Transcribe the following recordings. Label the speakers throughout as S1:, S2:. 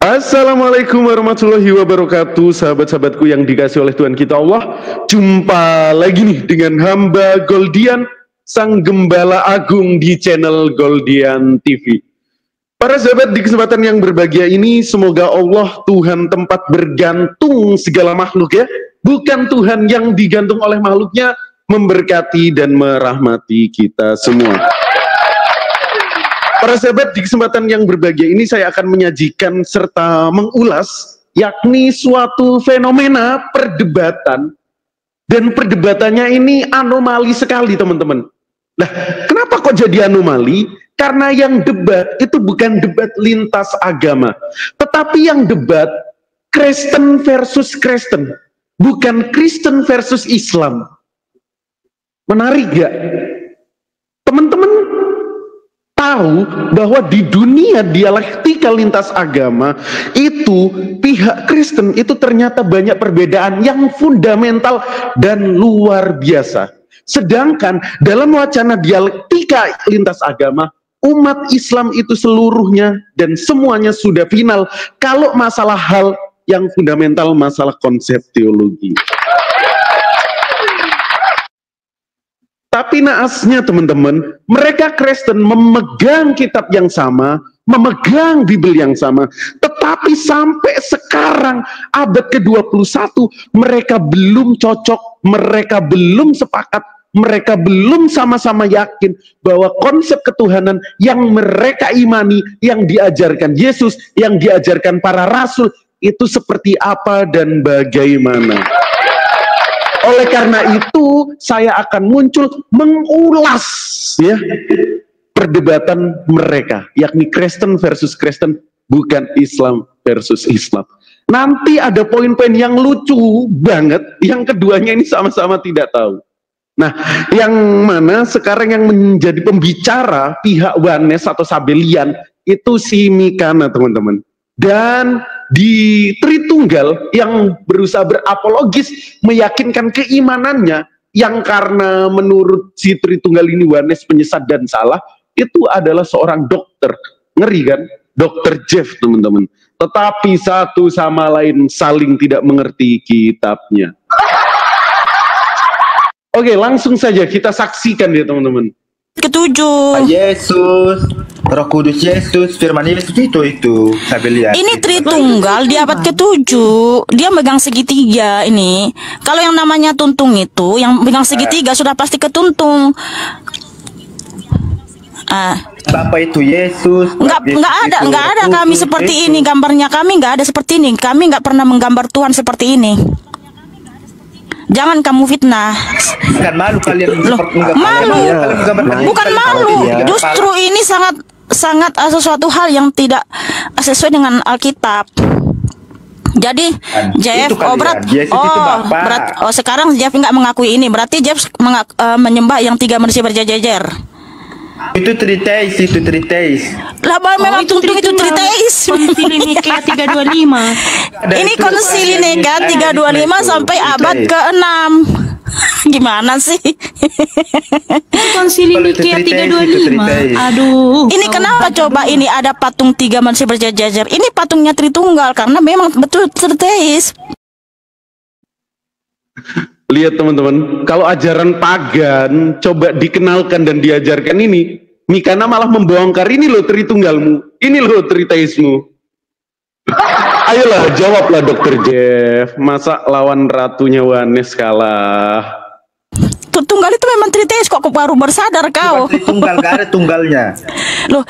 S1: Assalamualaikum warahmatullahi wabarakatuh, sahabat-sahabatku yang dikasih oleh Tuhan kita Allah. Jumpa lagi nih dengan hamba Goldian, Sang Gembala Agung di channel Goldian TV. Para sahabat, di kesempatan yang berbahagia ini, semoga Allah Tuhan tempat bergantung segala makhluk ya, bukan Tuhan yang digantung oleh makhluknya, memberkati dan merahmati kita semua. Para sahabat, di kesempatan yang berbahagia ini saya akan menyajikan serta mengulas yakni suatu fenomena perdebatan, dan perdebatannya ini anomali sekali teman-teman. Nah, kenapa kok jadi anomali? Karena yang debat itu bukan debat lintas agama, tetapi yang debat Kristen versus Kristen, bukan Kristen versus Islam. Menarik gak? Teman-teman tahu bahwa di dunia dialektika lintas agama itu pihak Kristen itu ternyata banyak perbedaan yang fundamental dan luar biasa. Sedangkan dalam wacana dialektika lintas agama, umat Islam itu seluruhnya dan semuanya sudah final kalau masalah hal yang fundamental, masalah konsep teologi. Tapi naasnya teman-teman, mereka Kristen memegang kitab yang sama, memegang Bible yang sama, tetapi sampai sekarang abad ke-21 mereka belum cocok, mereka belum sepakat, mereka belum sama-sama yakin bahwa konsep ketuhanan yang mereka imani, yang diajarkan Yesus, yang diajarkan para rasul, itu seperti apa dan bagaimana. Oleh karena itu, saya akan muncul mengulas ya perdebatan mereka, yakni Kristen versus Kristen, bukan Islam versus Islam. Nanti ada poin-poin yang lucu banget, yang keduanya ini sama-sama tidak tahu. Nah, yang mana sekarang yang menjadi pembicara pihak Wanes atau Sabelian itu si Mikana, teman-teman. Dan di Tritunggal yang berusaha berapologis meyakinkan keimanannya, yang karena menurut si Tritunggal ini Wanes penyesat dan salah, itu adalah seorang dokter. Ngeri kan? Dokter Jeff, teman-teman. Tetapi satu sama lain saling tidak mengerti kitabnya. Oke, langsung saja kita saksikan ya teman-teman.
S2: Ketujuh.
S3: Yesus, Roh Kudus Yesus, Firman Yesus itu Sabelian.
S2: Ini Tritunggal di abad ke-7. Dia megang segitiga ini. Kalau yang namanya tuntung itu, yang megang segitiga sudah pasti ketuntung.
S3: Bapak itu Yesus.
S2: Enggak ada kami seperti ini gambarnya, kami enggak ada seperti ini. Kami enggak pernah menggambar Tuhan seperti ini. Jangan kamu fitnah.
S3: Bukan malu kalian.
S2: Loh, malu. Bukan malu. Justru ini sangat sesuatu hal yang tidak sesuai dengan Alkitab. Jadi Jeff, sekarang Jeff nggak mengakui ini. Berarti Jeff menyembah yang tiga manusia berjejer.
S3: Itu triteis.
S2: Lah memang tuntung itu triteis.
S4: Konsili Nikea 325.
S2: Ini Konsili Nikea 325 sampai abad ke-6. Gimana sih?
S4: Konsili Nikea 325. Aduh.
S2: Ini kenapa coba ini ada patung tiga manusia berjejer? Ini patungnya Tritunggal karena memang betul triteis.
S1: Lihat teman-teman, kalau ajaran pagan coba dikenalkan dan diajarkan ini, Mikana malah membongkar, ini loh Tritunggalmu, ini loh triteismu. Ayolah jawablah Dokter Jeff, masa lawan ratunya Wanes kalah?
S2: Tunggal itu memang triteis, kok baru bersadar kau?
S3: Tunggal, gak ada tunggalnya.
S2: Loh,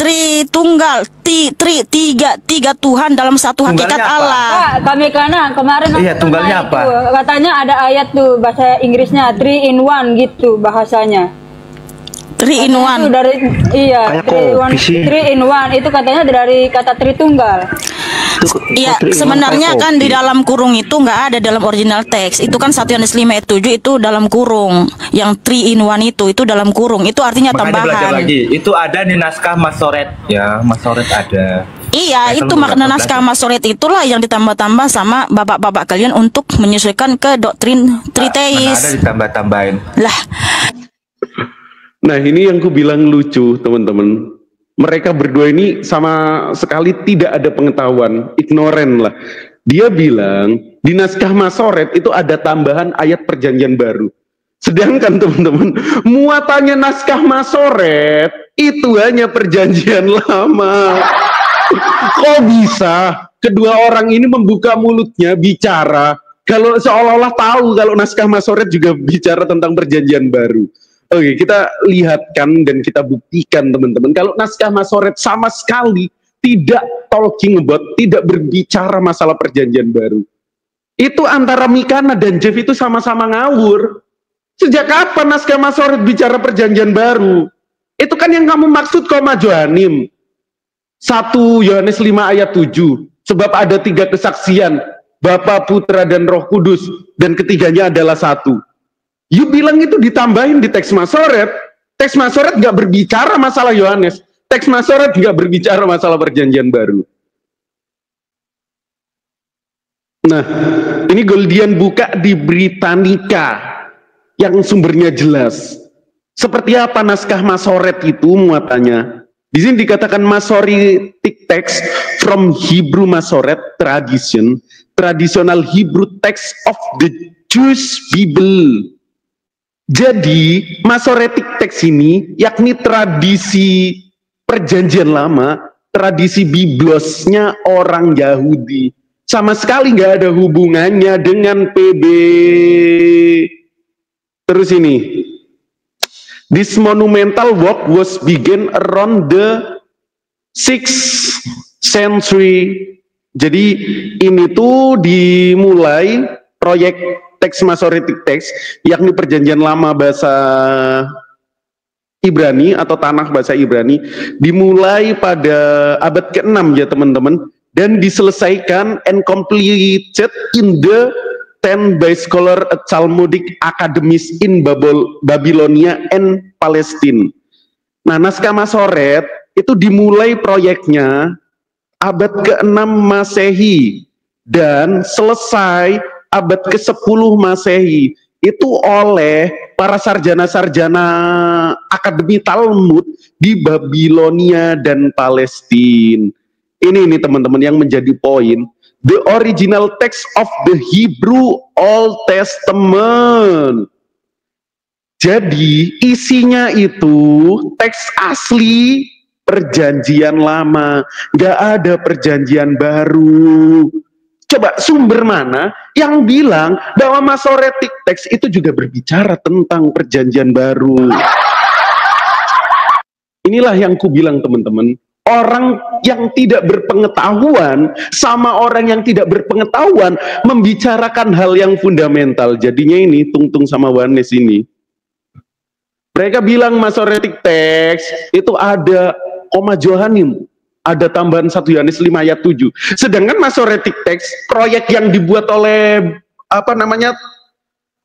S2: Tritunggal, tiga Tuhan dalam satu hakikat Allah.
S5: Kami kemarin
S3: iya, tunggalnya apa?
S5: Itu, katanya ada ayat tuh bahasa Inggrisnya 3 in 1 gitu bahasanya.
S2: 3 in 1.
S5: Dari iya, 3 in 1 itu katanya dari kata Tritunggal.
S2: Iya, sebenarnya kan di dalam kurung itu nggak ada dalam original teks. Itu kan 1 Yohanes 5 ayat 7 itu dalam kurung. Yang 3 in 1 itu dalam kurung. Itu artinya
S3: makanya
S2: tambahan.
S3: Lagi. Itu ada di naskah Masoret ya, Masoret ada.
S2: Iya, itu makna naskah Masoret itulah yang ditambah-tambah sama bapak-bapak kalian untuk menyesuaikan ke doktrin triteis.
S3: Ada ditambah-tambahin.
S2: Lah.
S1: Nah, ini yang ku bilang lucu, teman-teman. Mereka berdua ini sama sekali tidak ada pengetahuan, ignoran lah. Dia bilang di naskah Masoret itu ada tambahan ayat perjanjian baru. Sedangkan teman-teman, muatannya naskah Masoret itu hanya perjanjian lama. Kok bisa kedua orang ini membuka mulutnya bicara kalau seolah-olah tahu kalau naskah Masoret juga bicara tentang perjanjian baru. Oke, kita lihatkan dan kita buktikan teman-teman kalau naskah Masoret sama sekali tidak talking about, tidak berbicara masalah perjanjian baru. Itu antara Mikana dan Jeff itu sama-sama ngawur. Sejak kapan naskah Masoret bicara perjanjian baru? Itu kan yang kamu maksud koma Johanim. 1 Yohanes 5 ayat 7. Sebab ada 3 kesaksian, Bapa, Putra, dan Roh Kudus, dan ketiganya adalah satu. You bilang itu ditambahin di teks Masoret. Teks Masoret nggak berbicara masalah Yohanes. Teks Masoret nggak berbicara masalah perjanjian baru. Nah, ini Goldian buka di Britannica yang sumbernya jelas. Seperti apa naskah Masoret itu muatannya? Di sini dikatakan Masoretic text from Hebrew Masoret tradition, traditional Hebrew text of the Jewish Bible. Jadi Masoretic text ini yakni tradisi perjanjian lama, tradisi biblosnya orang Yahudi. Sama sekali nggak ada hubungannya dengan PB. Terus ini. This monumental work was begun around the 6th century. Jadi ini tuh dimulai proyek teks Masoretic text, yakni perjanjian lama bahasa Ibrani atau tanah bahasa Ibrani, dimulai pada abad ke-6 ya teman-teman, dan diselesaikan and completed in the 10 by scholar at Talmudic Academies in Babylonia and Palestine. Nah, naskah Masoret itu dimulai proyeknya abad ke-6 Masehi dan selesai abad ke-10 Masehi. Itu oleh para sarjana-sarjana Akademi Talmud di Babilonia dan Palestina. Ini teman-teman yang menjadi poin. The original text of the Hebrew Old Testament. Jadi isinya itu teks asli perjanjian lama, nggak ada perjanjian baru. Coba sumber mana yang bilang bahwa Masoretic text itu juga berbicara tentang perjanjian baru? Inilah yang ku bilang teman-teman. Orang yang tidak berpengetahuan sama orang yang tidak berpengetahuan membicarakan hal yang fundamental. Jadinya ini Tungtung sama Wanes ini. Mereka bilang Masoretic text itu ada koma Johanim, ada tambahan 1 Yohanes 5 ayat 7. Sedangkan Masoretic text proyek yang dibuat oleh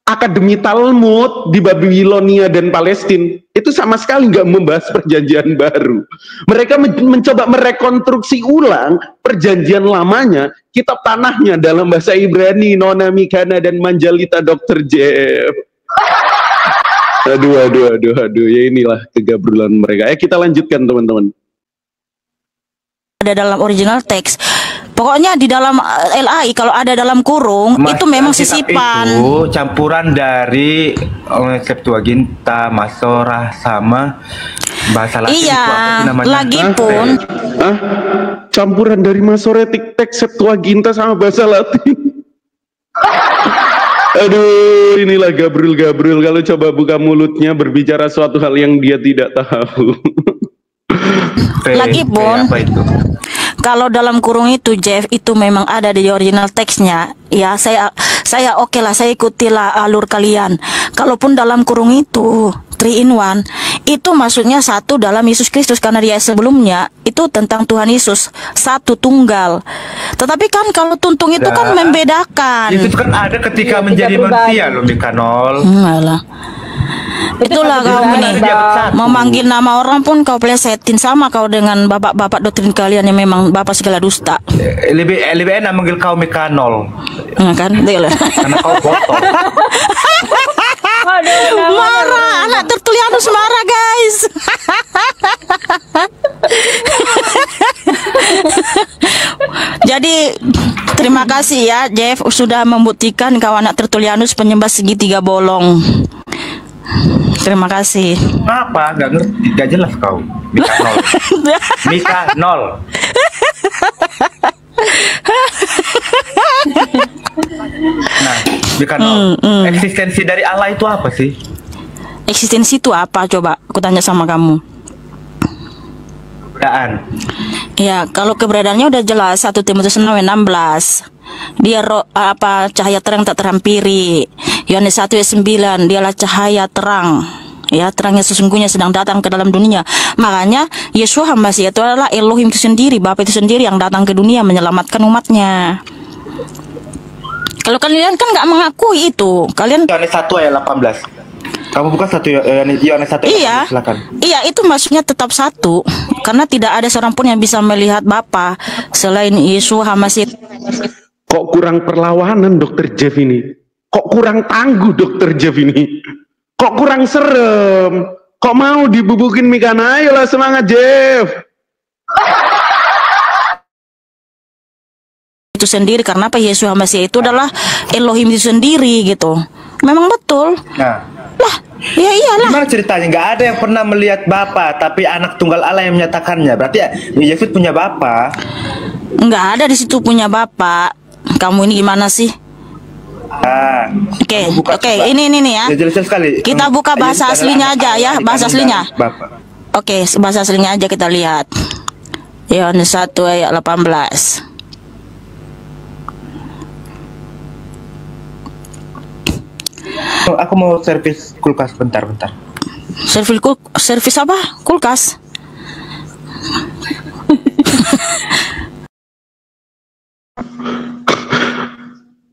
S1: Akademi Talmud di Babilonia dan Palestina itu sama sekali nggak membahas perjanjian baru. Mereka mencoba merekonstruksi ulang perjanjian lamanya, kitab tanahnya dalam bahasa Ibrani, Nona Mikana dan Manjalita Dr. Jeff. Aduh, ya inilah kegabrulan mereka. Kita lanjutkan teman-teman.
S2: Ada dalam original teks. Pokoknya di dalam LAI kalau ada dalam kurung itu memang sisipan.
S3: Itu campuran dari Septuaginta, Masorah sama bahasa Latin.
S2: Iya,
S3: itu apa sih namanya?
S2: lagi pun
S1: campuran dari Masoretic text Septuaginta sama bahasa Latin. Aduh, inilah Gabriel kalau coba buka mulutnya berbicara suatu hal yang dia tidak tahu.
S2: Lagi pun
S3: apa itu?
S2: kalau dalam kurung itu Jeff itu memang ada di original teksnya. Ya saya oke lah, saya ikutilah alur kalian. Kalaupun dalam kurung itu 3 in 1 itu maksudnya satu dalam Yesus Kristus, karena di ayat sebelumnya itu tentang Tuhan Yesus satu tunggal. Tetapi kan kalau tuntung itu kan membedakan.
S3: Yesus kan ada ketika menjadi manusia loh, Mikanol.
S2: Alah. Itulah kau ini memanggil nama orang pun kau plesetin, sama kau dengan bapak-bapak doktrin kalian yang memang bapak segala dusta.
S3: Lebih enak manggil kau Mikanol.
S2: Nah, kan?
S3: Karena kau botol.
S5: Aduh,
S2: Marah, anak Tertulianus marah guys. Jadi terima kasih ya Jeff sudah membuktikan kau anak Tertulianus penyembah segitiga bolong. Terima kasih.
S3: Apa? Gak ngerti, gak jelas kau. Mika 0. Mika 0. Nah, Mika 0. Eksistensi dari Allah itu apa sih?
S2: Eksistensi itu apa coba? Aku tanya sama kamu.
S3: Keberadaan.
S2: Ya, kalau keberadaannya udah jelas 1 Timotius 6:16. Dia cahaya terang tak terhampiri. Yohanes 1 ayat 9, dialah cahaya terang. Ya, terangnya sesungguhnya sedang datang ke dalam dunia. Makanya Yeshua Masih itu adalah Elohim itu sendiri, Bapa itu sendiri yang datang ke dunia menyelamatkan umatnya. Kalau kalian kan nggak mengakui itu, kalian
S3: Yohanes 1 ayat 18. Kamu buka Yohanes 1 ayat 18,
S2: iya,
S3: silakan.
S2: iya itu maksudnya tetap satu, karena tidak ada seorang pun yang bisa melihat Bapa selain Yeshua Masih.
S1: Kok kurang perlawanan Dokter Jeff ini? Kok kurang tangguh Dokter Jeff ini? Kok kurang serem? Kok mau dibubukin Mikana? Ayolah semangat Jeff.
S2: Itu sendiri karena apa? Yeshua Masih itu adalah Elohim itu sendiri gitu. Memang betul.
S3: Nah,
S2: Lah, ya iyalah.
S3: gimana ceritanya? Nggak ada yang pernah melihat Bapa, tapi anak tunggal Allah yang menyatakannya. Berarti Yesus punya Bapa.
S2: Nggak ada di situ punya Bapak. Kamu ini gimana sih? Oke, ini nih ya.
S3: Ya, jelas sekali.
S2: Kita buka bahasa aslinya aja ya, bahasa aslinya.
S3: Bapak.
S2: Oke, bahasa aslinya aja kita lihat. Yohanes 1 ayat 18.
S3: Aku mau servis kulkas bentar.
S2: Servis apa? Kulkas.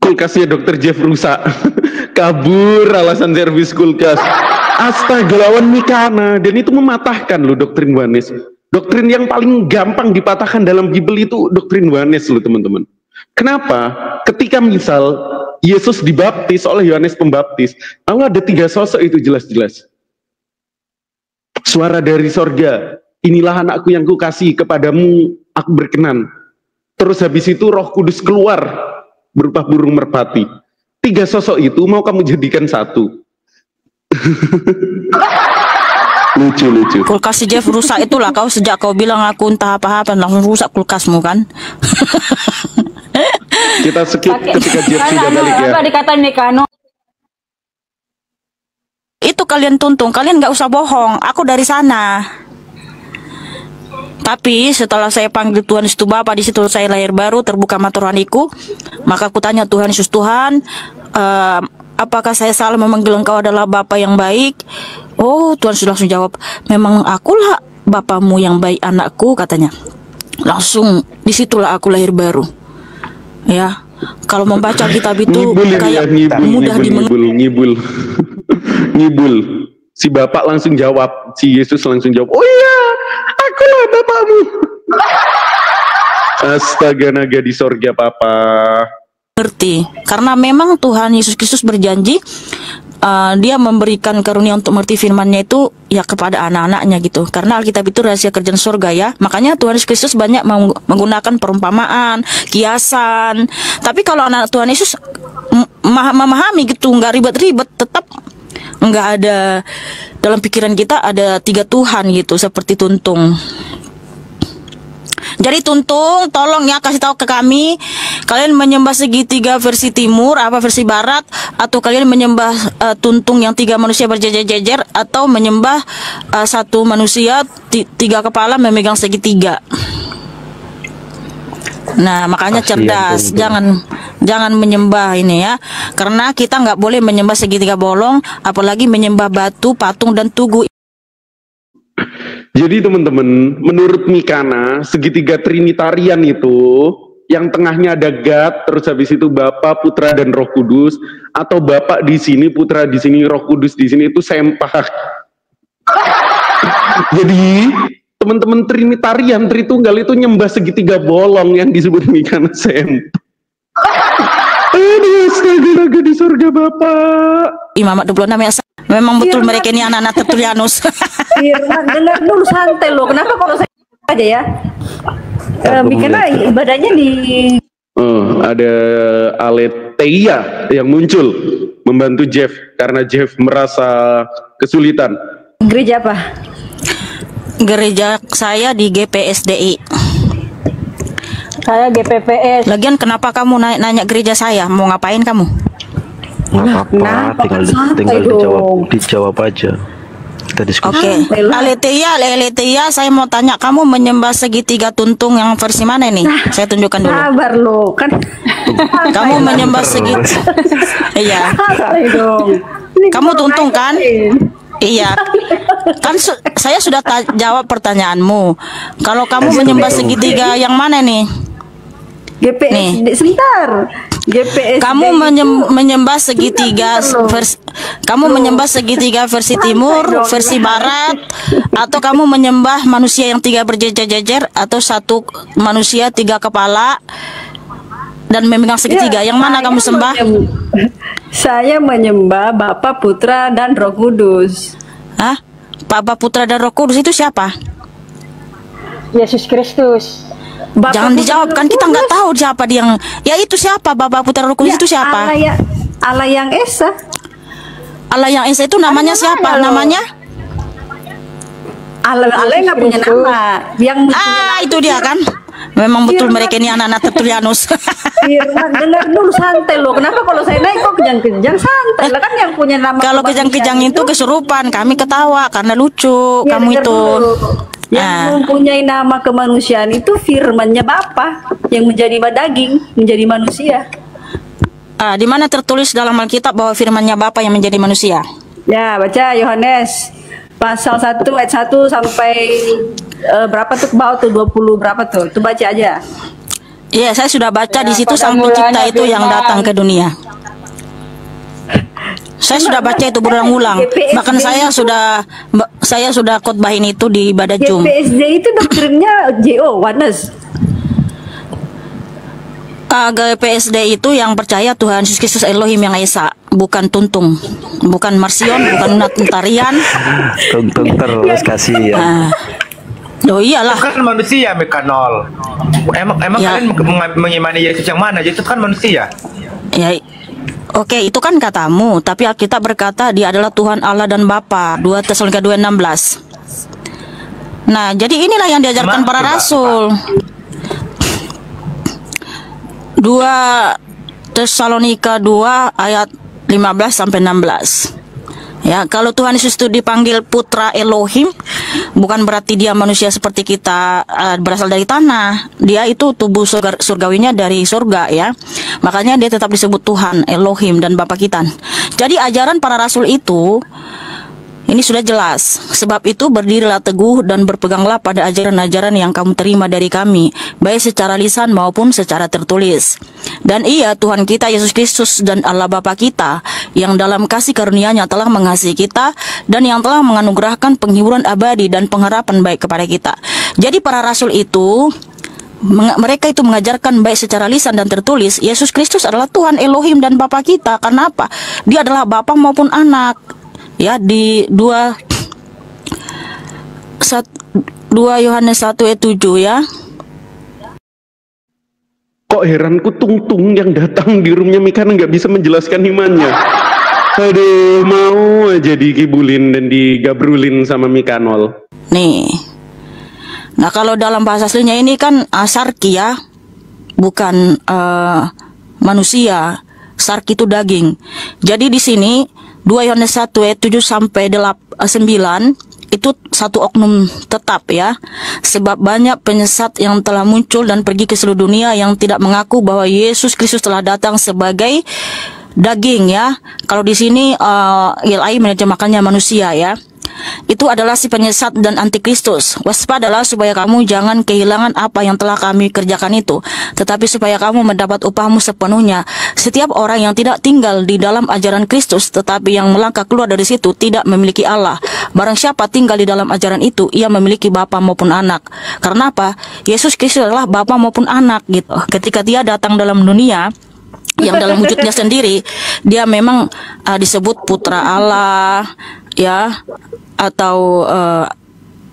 S1: Kulkasnya Dokter Jeff rusak. Kabur alasan servis kulkas. Astaga, lawan Mikana. Dan itu mematahkan loh doktrin Yohanes. Doktrin yang paling gampang dipatahkan dalam Bible itu doktrin Yohanes loh teman-teman. Kenapa? Ketika misal Yesus dibaptis oleh Yohanes Pembaptis, lalu ada 3 sosok itu jelas-jelas. Suara dari sorga, inilah anakku yang kukasihi, kepadamu aku berkenan. Terus habis itu Roh Kudus keluar berupa burung merpati. 3 sosok itu mau kamu jadikan satu. Lucu.
S2: Kulkas si Jeff rusak itulah kau sejak kau bilang aku entah apa-apa langsung rusak kulkasmu kan.
S1: Kita skip ketika Jeff sudah balik ya.
S5: Apa dikatain Mikano?
S2: Itu kalian tuntung, kalian nggak usah bohong. Aku dari sana. Tapi setelah saya panggil Tuhan Yesus Bapa, di situ saya lahir baru, terbuka mata rohaniku. Maka aku tanya Tuhan Yesus, Tuhan, apakah saya salah memanggil Engkau adalah Bapa yang baik? Oh, Tuhan sudah langsung jawab, memang akulah Bapamu yang baik anakku, katanya. Langsung disitulah aku lahir baru. Ya, kalau membaca kitab itu kayak mudah
S1: ngibul. Ngibul. Si Bapak langsung jawab, si Yesus langsung jawab, oh iya, akulah Bapakmu. Astaga, naga di sorga Papa.
S2: Ngerti, karena memang Tuhan Yesus Kristus berjanji dia memberikan karunia untuk mengerti firman-Nya itu ya kepada anak-anaknya gitu. Karena Alkitab itu rahasia kerjaan surga ya. Makanya Tuhan Yesus Kristus banyak menggunakan perumpamaan, kiasan. Tapi kalau anak Tuhan Yesus memahami gitu, nggak ribet-ribet, tetap nggak ada dalam pikiran kita ada 3 Tuhan gitu seperti tuntung. Jadi tuntung, tolong ya kasih tahu ke kami, kalian menyembah segitiga versi timur, apa versi barat, atau kalian menyembah tuntung yang 3 manusia berjejer-jejer, atau menyembah 1 manusia 3 kepala memegang segitiga. Nah makanya cerdas, jangan menyembah ini ya, karena kita nggak boleh menyembah segitiga bolong, apalagi menyembah batu, patung dan tugu.
S1: Jadi teman-teman, menurut Mikana, segitiga Trinitarian itu, yang tengahnya ada God, terus habis itu Bapa, Putra, dan Roh Kudus, atau Bapa di sini, Putra di sini, Roh Kudus di sini, itu sempak. Jadi, teman-teman Trinitarian, Tritunggal itu nyembah segitiga bolong yang disebut Mikana sempak. Aduh, astaga, naga di surga Bapak.
S2: Imamat 26 ya. Memang betul mereka ini anak-anak Tertulianus.
S5: Firman, dengar dulu santai loh. Kenapa kalau saya aja ya? Karena ibadahnya di
S1: ada Aletheia yang muncul membantu Jeff karena Jeff merasa kesulitan.
S5: gereja apa?
S2: Gereja saya di GPSDI.
S5: Saya GPPS.
S2: Lagian kenapa kamu nanya gereja saya? Mau ngapain kamu?
S3: Nggak apa-apa, tinggal dijawab aja. Kita diskusi.
S2: Oke. Aletheia, saya mau tanya, kamu menyembah segitiga tuntung yang versi mana nih? Saya tunjukkan dulu.
S5: Sabar lo, kan.
S2: Kamu menyembah segitiga. Iya.
S5: Santai dong. Ini
S2: Kamu tuntung kan? Iya. Kan saya sudah jawab pertanyaanmu. Kalau kamu menyembah segitiga yang mana nih?
S5: GPSD, sebentar. GPSD.
S2: Kamu menyembah segitiga versi, kamu menyembah segitiga versi timur, versi barat, atau kamu menyembah manusia yang 3 berjejer-jejer, atau satu manusia 3 kepala dan memegang segitiga? Yang mana kamu sembah?
S5: Saya menyembah Bapa, Putra, dan Roh Kudus.
S2: Hah? Bapa, Putra, dan Roh Kudus itu siapa?
S5: Yesus Kristus.
S2: Jangan dijawab, kan kita nggak tahu siapa dia yang. Ya itu siapa? Bapa, Putra, Roh Kudus itu siapa?
S5: Allah yang Esa.
S2: Allah yang Esa itu namanya siapa? Namanya?
S5: Allah yang nggak punya nama. Yang
S2: itu dia kan? Memang betul mereka ini anak-anak Tertulianus.
S5: Firman, dengar dulu santai loh. Kenapa kalau saya naik kok kejang-kejang? Santai lah, kan yang punya nama.
S2: Kalau kejang-kejang itu kesurupan, kami ketawa karena lucu.
S5: Ya,
S2: kamu itu.
S5: Yang mempunyai nama kemanusiaan itu firman-Nya Bapa yang menjadi daging, menjadi manusia.
S2: Di mana tertulis dalam Alkitab bahwa firman-Nya Bapa yang menjadi manusia?
S5: Ya, baca Yohanes pasal 1 ayat 1 sampai berapa tuh ke bawah tuh, 20 berapa tuh? Tuh baca aja.
S2: Iya, saya sudah baca
S5: Ya,
S2: di situ
S5: pada
S2: sang pencipta
S5: mulanya
S2: itu yang
S5: firman.
S2: datang ke dunia. Saya sudah baca itu berulang-ulang. Bahkan saya sudah khotbahin itu di ibadah Jum.
S5: GPSD itu doktrinnya JO, oneness.
S2: GPSD itu yang percaya Tuhan Yesus Kristus Elohim yang Esa, bukan tuntung, bukan Marsion, bukan Natarian.
S3: Tuntung terus kasihan.
S2: Oh iyalah.
S3: Itu kan manusia, Mekanol. Emang
S2: Ya.
S3: kalian mengimani Yesus yang mana? Yesus kan manusia.
S2: Ya, oke, itu kan katamu, tapi Alkitab berkata dia adalah Tuhan Allah dan Bapa. 2 Tesalonika 2:16. Nah, jadi inilah yang diajarkan para rasul. 2 Tesalonika 2 ayat 15 sampai 16. Ya, kalau Tuhan Yesus itu dipanggil Putra Elohim, bukan berarti dia manusia seperti kita, berasal dari tanah. Dia itu tubuh surgawinya dari surga, ya. Makanya dia tetap disebut Tuhan Elohim dan Bapa kita. Jadi ajaran para rasul itu ini sudah jelas. Sebab itu berdirilah teguh dan berpeganglah pada ajaran-ajaran yang kamu terima dari kami, baik secara lisan maupun secara tertulis. Dan Ia, Tuhan kita Yesus Kristus dan Allah Bapa kita, yang dalam kasih karunia-Nya telah mengasihi kita dan yang telah menganugerahkan penghiburan abadi dan pengharapan baik kepada kita. Jadi para rasul itu mereka itu mengajarkan baik secara lisan dan tertulis Yesus Kristus adalah Tuhan Elohim dan Bapa kita. Karena apa? Dia adalah Bapa maupun anak. Ya, di 2 Yohanes 1 ayat 7 ya.
S1: Kok heranku Tung yang datang di roomnya Mikana nggak bisa menjelaskan imannya. Aduh, mau aja dikibulin dan digabrulin sama Mikanol.
S2: Nih. Nah, kalau dalam bahasa aslinya ini kan sarki ya, bukan manusia. Sarki itu daging. Jadi di sini 2 Yohanes 1 ayat 7 sampai 9 itu satu oknum tetap ya. Sebab banyak penyesat yang telah muncul dan pergi ke seluruh dunia yang tidak mengaku bahwa Yesus Kristus telah datang sebagai daging ya. Kalau di sini ILI menerjemahkannya manusia ya. Itu adalah si penyesat dan antikristus. Waspadalah supaya kamu jangan kehilangan apa yang telah kami kerjakan itu, tetapi supaya kamu mendapat upahmu sepenuhnya. Setiap orang yang tidak tinggal di dalam ajaran Kristus, tetapi yang melangkah keluar dari situ, tidak memiliki Allah. Barang siapa tinggal di dalam ajaran itu, ia memiliki bapa maupun anak. Karena apa? Yesus Kristus adalah bapa maupun anak gitu. Ketika dia datang dalam dunia, yang dalam wujudnya sendiri dia memang disebut putra Allah ya, atau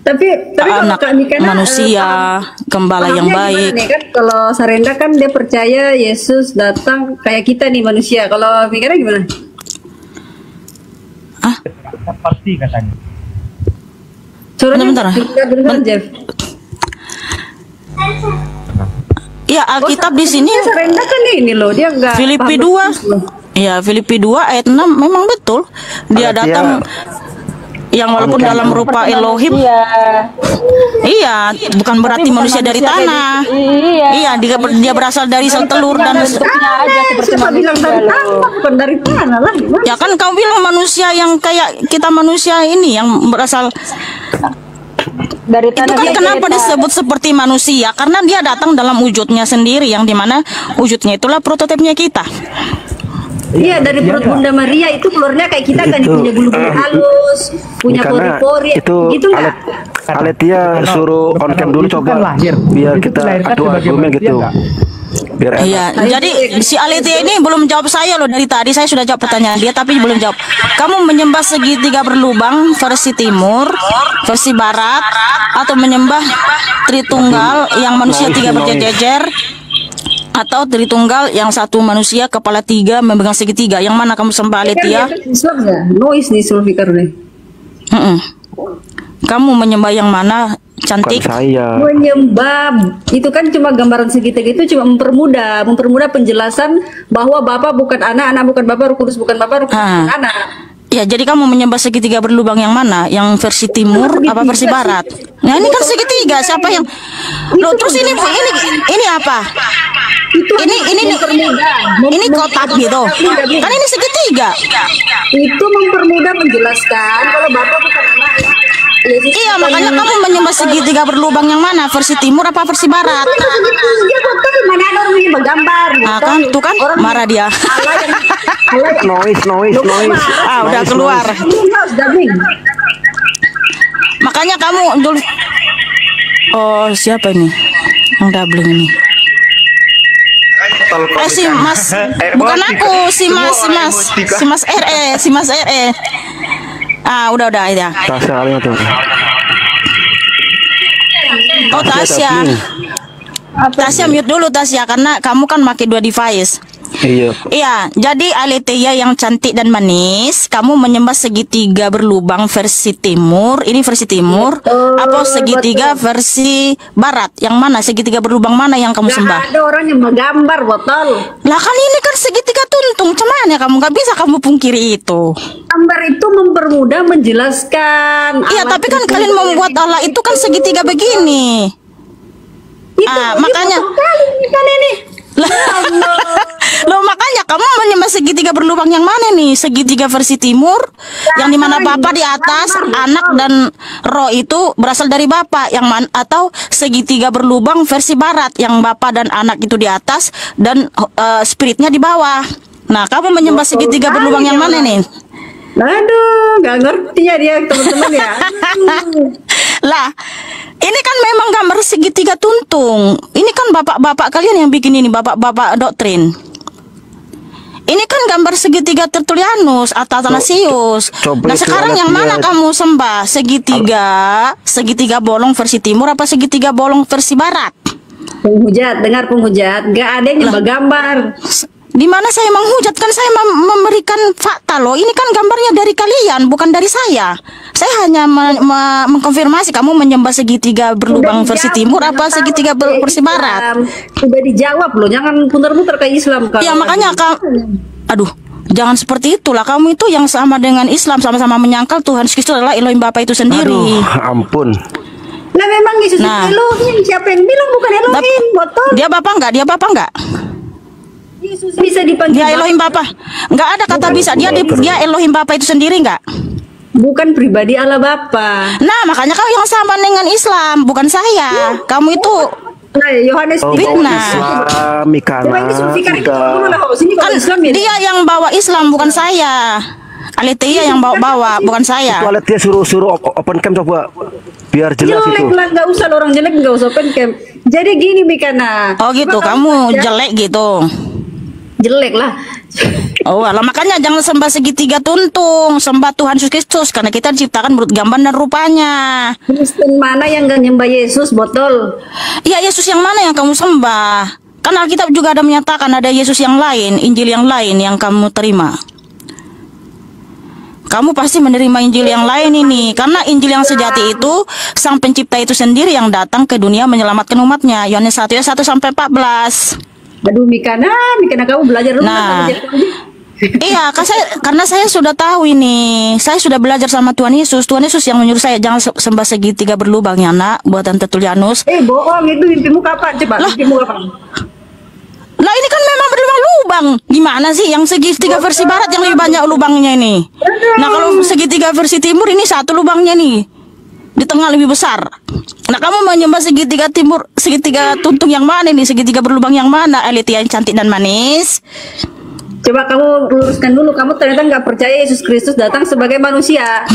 S5: Tapi kalau
S2: anak
S5: Kak Mikana,
S2: manusia, gembala yang
S5: pahamnya
S2: baik.
S5: gimana nih? Kan kalau Sarenda kan dia percaya Yesus datang kayak kita nih manusia. Kalau Mikana gimana?
S3: Seperti katanya.
S2: Bentar.
S5: Jeff.
S2: Ya, Alkitab di sini
S5: Sarenda kan ini loh, dia enggak
S2: Filipi 2. Ya, Filipi 2 ayat 6 memang betul. Dia datang yang walaupun dalam rupa Elohim. Iya, bukan berarti manusia dari tanah. Iya, dia berasal dari sel telur dan
S5: Siapa bilang dari tanah, bukan dari tanah lah.
S2: ya kan kau bilang manusia yang kayak kita manusia ini yang berasal
S5: Dari
S2: itu kan kenapa disebut seperti manusia? Karena dia datang dalam wujudnya sendiri yang dimana wujudnya itulah prototipnya kita.
S5: Iya, dari perut Bunda Maria itu keluarnya kayak kita kan, punya bulu-bulu halus, punya pori-pori, gitu nggak?
S6: Aletia suruh on cam dulu coba biar kita argumen gitu. Biar
S2: Iya, jadi si Aletia ini belum jawab saya loh, dari tadi saya sudah jawab pertanyaan dia tapi belum jawab. Kamu menyembah segitiga berlubang versi timur, versi barat, atau menyembah Tritunggal yang manusia tiga berjejer, atau Tritunggal yang satu manusia kepala tiga memegang segitiga? Yang mana kamu sembah, Aletia?
S5: Islam nggak? Noise nih Sulfikar nih.
S2: Kamu menyembah yang mana, cantik?
S6: saya.
S5: Menyembah itu kan cuma gambaran segitiga, itu cuma mempermudah penjelasan bahwa Bapa bukan anak, anak bukan Bapa, Roh Kudus bukan Bapa, Roh Kudus bukan anak.
S2: Ya, jadi kamu menyembah segitiga berlubang yang mana? Yang versi timur apa versi barat? Nah, ini kan segitiga. Siapa yang loh, terus ini apa? Ini kotak gitu. Kan ini segitiga.
S5: Itu mempermudah menjelaskan kalau Bapa bukan anak. Yesus
S2: Iya,
S5: bukan
S2: makanya
S5: anak.
S2: kamu menyembah segitiga berlubang yang mana? Versi timur apa versi barat?
S5: Segitiga kok, tapi mana ada orang yang menggambar?
S2: Nah, kan tuh kan marah dia.
S6: Noise.
S2: Udah keluar. Makanya kamu dulu. Oh, siapa ini? Yang doubling ini. Si Mas, bukan aku, si Mas RE. Udah ya.
S6: Tasya kali itu.
S2: Oh, Tasya mute dulu Tasya, karena kamu kan pakai dua device. Iya, jadi Aletia yang cantik dan manis, kamu menyembah segitiga berlubang versi timur, ini versi timur, apa segitiga versi barat? Yang mana? Segitiga berlubang mana yang kamu sembah?
S5: Ada orang yang menggambar botol.
S2: Lah kan ini kan segitiga tuntung, cuman ya kamu nggak bisa kamu pungkiri itu.
S5: Gambar itu mempermudah menjelaskan.
S2: Iya, tapi kan kalian membuat Allah itu kan segitiga begini. Makanya. Loh, makanya kamu menyembah segitiga berlubang yang mana nih? Segitiga versi timur yang dimana Bapa di atas, anak dan roh itu berasal dari Bapa, yang atau segitiga berlubang versi barat yang Bapa dan anak itu di atas dan spiritnya di bawah. Nah, kamu menyembah segitiga berlubang yang mana nih?
S5: Aduh, gak ngerti ya dia teman-teman ya.
S2: Lah, ini kan memang gambar segitiga tuntung. Ini kan bapak-bapak kalian yang bikin ini, bapak-bapak doktrin. Ini kan gambar segitiga Tertullianus atau Athanasius. Nah, sekarang yang mana kamu sembah? Segitiga bolong versi timur apa segitiga bolong versi barat?
S5: Penghujat, dengar penghujat, gak ada yang gambar.
S2: Di mana saya menghujat? Kan saya memberikan fakta loh. Ini kan gambarnya dari kalian, bukan dari saya. Saya hanya mengkonfirmasi kamu menyembah segitiga berlubang versi timur apa segitiga versi barat.
S5: Sudah dijawab loh, jangan putar-putar kayak Islam.
S2: Ya makanya aduh, jangan seperti itulah. Kamu itu yang sama dengan Islam, sama-sama menyangkal Tuhan Kristus adalah Elohim Bapa itu sendiri.
S6: Aduh, ampun.
S5: Nah memang Yesus itu Elohim. Siapa yang bilang bukan Elohim? Botol.
S2: Dia Bapak enggak?
S5: Yesus bisa dipanggil
S2: dia Elohim Bapa. Enggak ada kata bisa. Dia Elohim Bapa itu sendiri enggak?
S5: Bukan pribadi Allah Bapa.
S2: Nah, makanya kau yang sama dengan Islam, bukan saya. Kamu itu
S5: Yohanes
S2: fitnah.
S6: Kan
S2: dia yang bawa Islam, bukan saya. Aletia yang bawa, bukan saya.
S6: Itu Aletia suruh open cam coba biar jelas
S5: jelek
S6: itu.
S5: Lah, nggak usah orang jelek nggak usah open cam. Jadi gini Mikana.
S2: Oh gitu, kamu jelek gitu.
S5: jelek lah.
S2: Oh, alah, makanya jangan sembah segitiga tuntung, sembah Tuhan Yesus Kristus karena kita diciptakan menurut gambar dan rupanya.
S5: Kristen mana yang gak nyembah Yesus, botol?
S2: Iya, Yesus yang mana yang kamu sembah? Kan Alkitab juga ada menyatakan ada Yesus yang lain, Injil yang lain yang kamu terima. Kamu pasti menerima Injil yang lain ini, karena Injil yang sejati itu Sang Pencipta itu sendiri yang datang ke dunia menyelamatkan umatnya. Yohanes 1 ayat 1 sampai 14.
S5: Aduh, Mikana kamu belajar dulu.
S2: Nah, iya, karena saya sudah tahu ini. Saya sudah belajar sama Tuhan Yesus. Tuhan Yesus yang menyuruh saya jangan sembah segitiga berlubang ya, nak, buatan Tertulianus.
S5: Bohong, itu mimpimu kapan? Coba, mimpimu kapan?
S2: Lah ini kan memang berlubang-lubang. Gimana sih yang segitiga versi barat yang lebih banyak lubangnya ini? Nah, kalau segitiga versi timur ini satu lubangnya nih. Di tengah lebih besar. Nah, kamu mau nyembah segitiga timur, segitiga tuntung yang mana nih? Segitiga berlubang yang mana? Alitia yang cantik dan manis.
S5: Coba kamu luruskan dulu. Kamu ternyata nggak percaya Yesus Kristus datang sebagai manusia.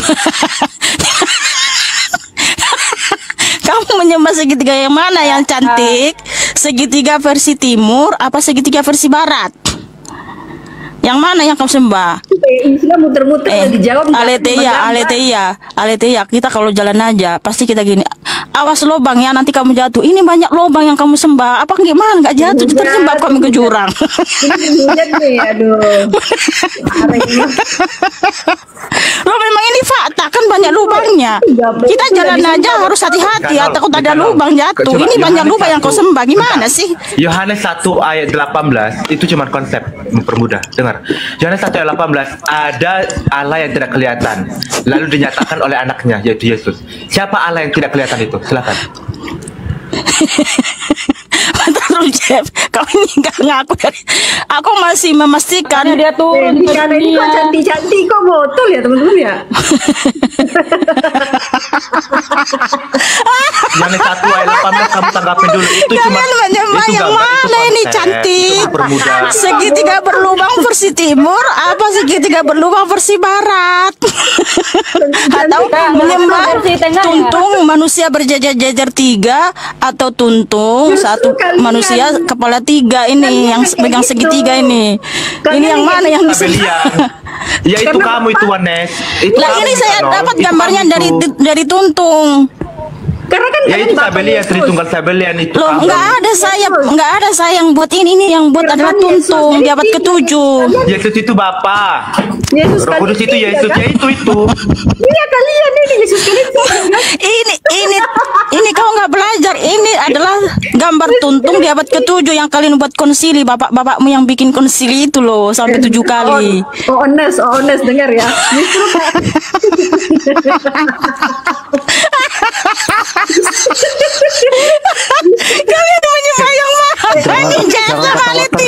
S2: Kamu menyembah segitiga yang mana yang cantik? Segitiga versi timur apa segitiga versi barat? Yang mana yang kamu sembah?
S5: Isinya muter-muter dijawab.
S2: Aletheia. Kita kalau jalan aja pasti kita gini. Awas lobang ya, nanti kamu jatuh. Ini banyak lobang yang kamu sembah. Apa gimana? Nggak jatuh, terjebak kami ke jurang.
S5: Ini nih, aduh.
S2: Loh, memang ini fakta kan banyak lubangnya. Kita jalan aja harus hati-hati ya, takut ada lubang jatuh. Ini banyak lubang yang kau sembah. Gimana sih?
S3: Yohanes 1 ayat 18 itu cuma konsep mempermudah. Dengar. Yohanes 1 ayat 18 ada Allah yang tidak kelihatan lalu dinyatakan oleh anaknya yaitu Yesus. Siapa Allah yang tidak kelihatan itu? Silakan.
S2: Terus Jeff, kau ini nggak ngaku dari. Aku masih memastikan
S4: dia turun
S5: Karena ini kok cantik-cantik kok botol ya teman-teman ya.
S3: Yohanes 1 ayat 18 kamu tanggapin dulu. Itu cuma
S2: kalian menyembah
S3: itu
S2: yang
S3: gambar,
S2: mana
S3: itu
S2: ini
S3: konsep,
S2: cantik?
S3: itu mempermudah.
S2: Segitiga berlubang versi timur apa segitiga berlubang versi barat? Atau menyembah tuntung manusia berjajar-jajar 3 atau tuntung satu manusia kepala 3 ini yang pegang segitiga ini. Ini yang mana yang
S3: Tabelian. Ya itu kamu itu Wanes.
S2: Lah ini saya dapat gambarnya dari tuntung.
S5: Karena kan
S3: Ya itu tabelian, Tritunggal tabelian itu.
S2: Loh,
S3: kamu.
S2: nggak ada saya yang buat ini yang buat adalah tuntung di abad ke-7.
S3: Yesus itu Bapa.
S5: Yesus
S3: Roh Kudus itu Yesus, ya itu.
S5: Iya kalian ini Yesus Kristus.
S2: Ini kau nggak belajar. Ini adalah gambar tuntung di abad ke-7 yang kalian buat konsili, bapak-bapakmu yang bikin konsili itu loh sampai 7 kali.
S5: Honest dengar ya.
S2: Kalian menyembah yang mana? Ini jasa Valenti.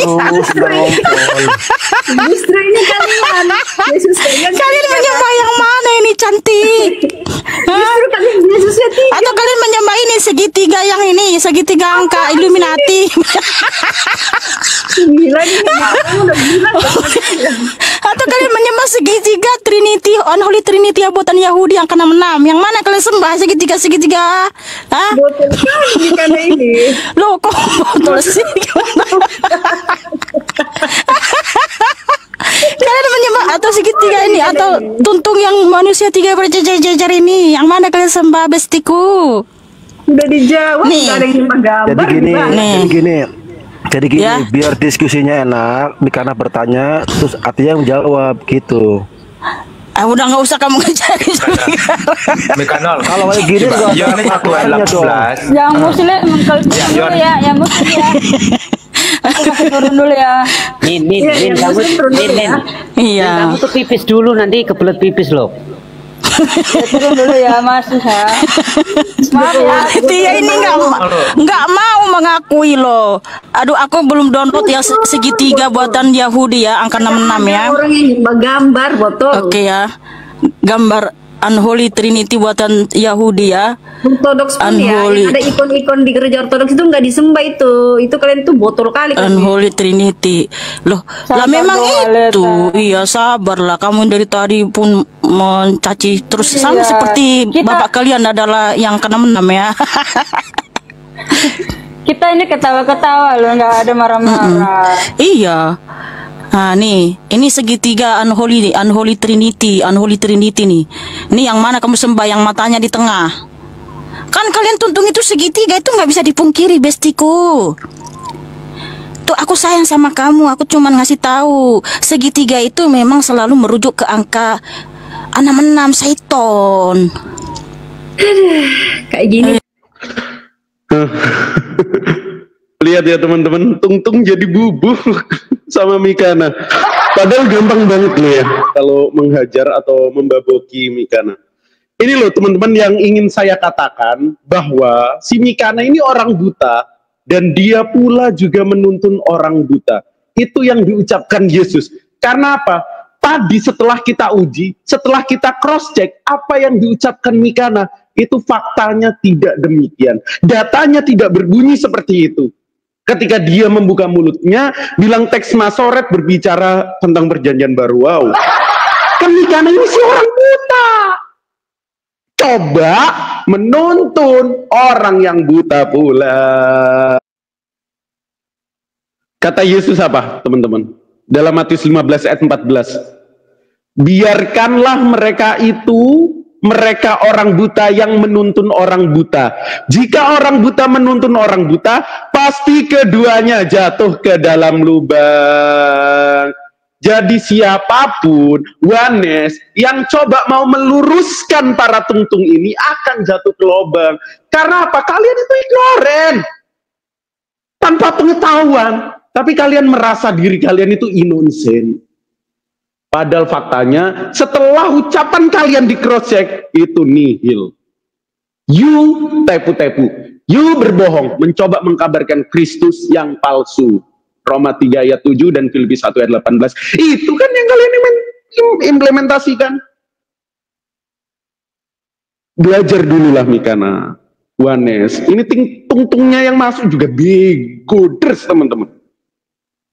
S5: Justru ini kalian. Yesus
S2: Kalian menyembah yang mana ini cantik?
S5: Justru kalian Yesusnya tiga.
S2: Atau kalian menyembah ini segitiga yang ini, segitiga angka Illuminati?
S5: Gila nih, kamu udah gila.
S2: Atau kalian menyembah segitiga Trinity, Unholy Trinity buatan Yahudi angka 66? Yang mana kalian sembah segitiga? Hah?
S5: Botol kali karena ini.
S2: Loh, kok botol sih? Kalian menyembah atau segitiga ini atau tuntung yang manusia 3 berjajar-jajar ini? Yang mana kalian sembah bestiku?
S5: Udah dijawab,
S2: Nih.
S5: nggak ada yang nyembah gambar.
S6: Jadi gini,
S2: Ya.
S6: biar diskusinya enak, karena bertanya, terus artinya menjawab gitu.
S2: Udah nggak usah kamu ngajarin.
S3: Mekanol.
S6: Kalau kayak gini nggak ada
S3: Yohanes 1 ayat
S6: aturannya dong.
S3: 18.
S4: Yang muslim kalau dulu ya, yang muslim ya. Aku masih turun dulu ya.
S7: Min,
S5: Iya, yang
S7: kamu,
S5: muslim turun dulu
S7: Min,
S5: ya.
S2: Iya.
S7: kamu tuh pipis dulu nanti kebelet pipis loh.
S4: Ya, turun dulu ya Mas ya. Maaf ya.
S2: Dia ini nggak mau mengakui loh. Aduh, aku belum download yang segitiga buatan Yahudi ya, angka 66 ya.
S5: Ada orang yang nyembah gambar botol.
S2: Oke ya, gambar Unholy Trinity buatan Yahudi ya.
S5: Ortodoks pun ya,
S2: Unholy.
S5: yang ada ikon-ikon di gereja ortodoks itu nggak disembah itu. Itu kalian tuh botol kali kan.
S2: Unholy Trinity. Loh, lah memang
S4: dong,
S2: itu.
S4: Aleta.
S2: Iya, sabarlah. Kamu dari tadi pun mencaci terus sama
S4: Iya.
S2: seperti
S4: Kita-
S2: bapak kalian adalah yang ke-66 ya.
S4: Kita ini ketawa-ketawa loh, nggak ada marah-marah.
S2: Iya. Nah, nih, ini segitiga unholy trinity nih. Ini yang mana kamu sembah, yang matanya di tengah? Kan kalian tuntung itu segitiga, itu nggak bisa dipungkiri, bestiku. Tuh, aku sayang sama kamu, aku cuman ngasih tahu. Segitiga itu memang selalu merujuk ke angka 66 Saiton.
S5: Kayak gini.
S1: Lihat ya teman-teman, Tung jadi bubuk sama Mikana. Padahal gampang banget loh ya kalau menghajar atau membaboki Mikana. Ini loh teman-teman yang ingin saya katakan, bahwa si Mikana ini orang buta dan dia pula juga menuntun orang buta. Itu yang diucapkan Yesus. Karena apa? Tadi setelah kita uji, setelah kita cross check, apa yang diucapkan Mikana itu faktanya tidak demikian. Datanya tidak berbunyi seperti itu. Ketika dia membuka mulutnya, bilang teks Masoret berbicara tentang perjanjian baru. Wow. Kan Mikana ini si orang buta. Coba menuntun orang yang buta pula. Kata Yesus apa, teman-teman? Dalam Matius 15 ayat 14. Biarkanlah mereka orang buta yang menuntun orang buta. Jika orang buta menuntun orang buta, pasti keduanya jatuh ke dalam lubang. Jadi siapapun, Wanes, yang coba mau meluruskan para tungtung ini akan jatuh ke lubang. Karena apa? Kalian itu ignoran. Tanpa pengetahuan. Tapi kalian merasa diri kalian itu innocent. Padahal faktanya, setelah ucapan kalian di cross check, itu nihil. You tepu-tepu. You berbohong, mencoba mengkabarkan Kristus yang palsu. Roma 3 ayat 7 dan Filipi 1 ayat 18. Itu kan yang kalian implementasikan. Belajar dululah Mikana. Wanes. Ini tungtungnya yang masuk juga begoders teman-teman.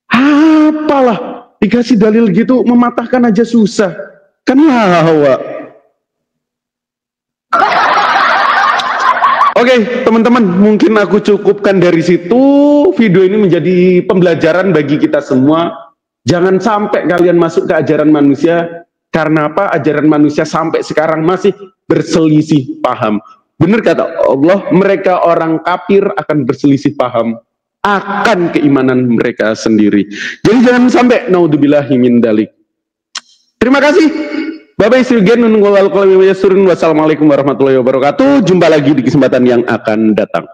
S1: Apalah. Dikasih dalil gitu, mematahkan aja susah. Kan hawa. Oke, teman-teman, mungkin aku cukupkan dari situ. Video ini menjadi pembelajaran bagi kita semua. Jangan sampai kalian masuk ke ajaran manusia. Karena apa? Ajaran manusia sampai sekarang masih berselisih paham. Benar kata Allah, mereka orang kafir akan berselisih paham akan keimanan mereka sendiri. Jadi jangan sampai naudzubillahi min dalik. Terima kasih. Bapak Istri Gen, wassalamualaikum warahmatullahi wabarakatuh. Jumpa lagi di kesempatan yang akan datang.